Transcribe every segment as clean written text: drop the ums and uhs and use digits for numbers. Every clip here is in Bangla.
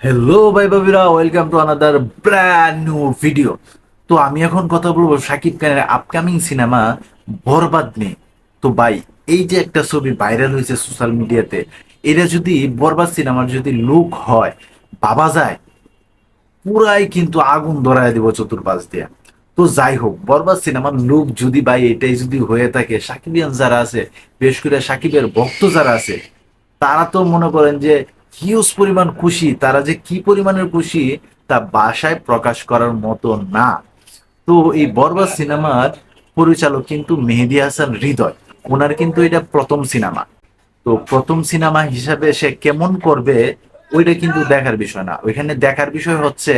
হ্যালো ভাই বাবিরা, welcome to another brand new video. তো আমি এখন কথা বলবো শাকিব খানের আপকামিং সিনেমা বরবাদ নিয়ে। তো ভাই, এই যে একটা ছবি ভাইরাল হয়েছে সোশ্যাল মিডিয়াতে, এটা যদি বরবাদ সিনেমার যদি লুক হয়, ভাবা যায় পুরাই কিন্তু আগুন ধরায় দিব চতুর্পাশ দিয়ে। তো যাই হোক, বরবাদ সিনেমার লুক যদি ভাই এটাই যদি হয়ে থাকে, সাকিবিয়ান যারা আছে, বিশেষ করে সাকিবের ভক্ত যারা আছে, তারা তো মনে করেন যে হিউজ পরিমাণ খুশি। তারা যে কি পরিমাণের খুশি তা ভাষায় প্রকাশ করার মতো না। তো এই বরবাদ সিনেমার পরিচালক কিন্তু মেহেদী হাসান হৃদয়। ওনার কিন্তু এটা প্রথম সিনেমা। তো প্রথম সিনেমা হিসাবে সে কেমন করবে ওইটা কিন্তু দেখার বিষয় না, ওইখানে দেখার বিষয় হচ্ছে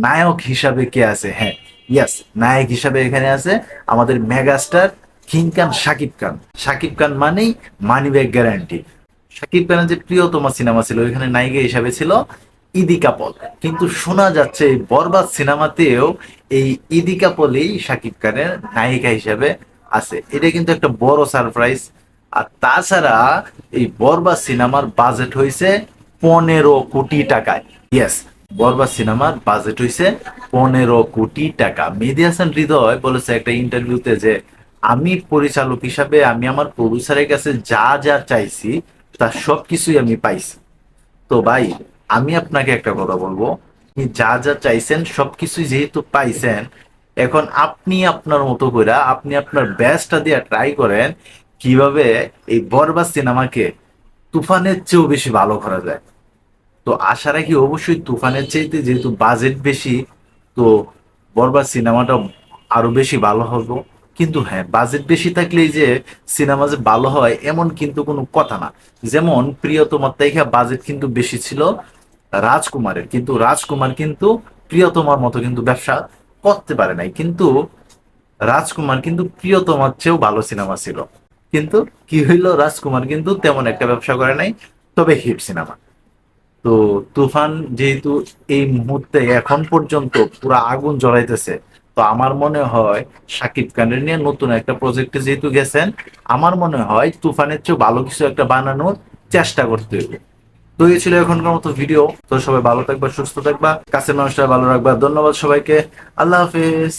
নায়ক হিসাবে কে আছে। হ্যাঁ, ইয়াস, নায়ক হিসাবে এখানে আছে আমাদের মেগাস্টার কিং খান শাকিব খান। শাকিব খান মানেই মানি ব্যাগ গ্যারান্টি। শাকিব খানের যে প্রিয়তমা সিনেমা ছিল ওইখানে নায়িকা হিসাবে ছিল ইদি কাপল। কিন্তু শোনা যাচ্ছে এই বরবাদ সিনেমাতেও এই ইদি কাপলই শাকিব খানের নায়িকা হিসাবে আছে। এটা কিন্তু একটা বড় সারপ্রাইজ। আর তাছাড়া এই বরবাদ সিনেমার বাজেট হয়েছে 15 কোটি টাকায়। ইয়েস, বরবাদ সিনেমার বাজেট হয়েছে 15 কোটি টাকা। মেহেদী হাসান হৃদয় বলেছে একটা ইন্টারভিউতে যে আমি পরিচালক হিসাবে আমি আমার প্রডিউসারের কাছে যা যা চাইছি তার সবকিছুই আমি পাইছি। তো ভাই, আমি আপনাকে একটা কথা বলবো, আপনি যা যা চাইছেন সবকিছুই যেহেতু পাইছেন, এখন আপনি আপনার মতো করে আপনি আপনার বেস্টটা দিয়ে ট্রাই করেন কিভাবে এই বরবাদ সিনেমাকে তুফানের চেয়েও বেশি ভালো করা যায়। তো আশা রাখি অবশ্যই তুফানের চাইতে যেহেতু বাজেট বেশি, তো বরবাদ সিনেমাটা আরো বেশি ভালো হবে। কিন্তু হ্যাঁ, বাজেট বেশি থাকলেই যে সিনেমা যে ভালো হয় এমন কিন্তু কোনো কথা না। যেমন প্রিয়তমার থেকে বাজেট কিন্তু বেশি ছিল রাজকুমারের, কিন্তু রাজকুমার কিন্তু প্রিয়তমার মতো কিন্তু ব্যবসা করতে পারে নাই। কিন্তু রাজকুমার কিন্তু প্রিয়তমার চেয়েও ভালো সিনেমা ছিল। কিন্তু কি হইলো, রাজকুমার কিন্তু তেমন একটা ব্যবসা করে নাই, তবে হিট সিনেমা। তো তুফান যেহেতু এই মুহূর্তে এখন পর্যন্ত পুরো আগুন জ্বলাইতেছে, তো আমার মনে হয় শাকিব খানের নিয়ে নতুন একটা প্রজেক্টে যেহেতু গেছেন, আমার মনে হয় তুফানের চেয়ে ভালো কিছু একটা বানানোর চেষ্টা করতে হবে। তো এই ছিল এখনকার মতো ভিডিও। তো সবাই ভালো থাকবা, সুস্থ থাকবা, কাছের মানুষটা ভালো রাখবা। ধন্যবাদ সবাইকে। আল্লাহ হাফেজ।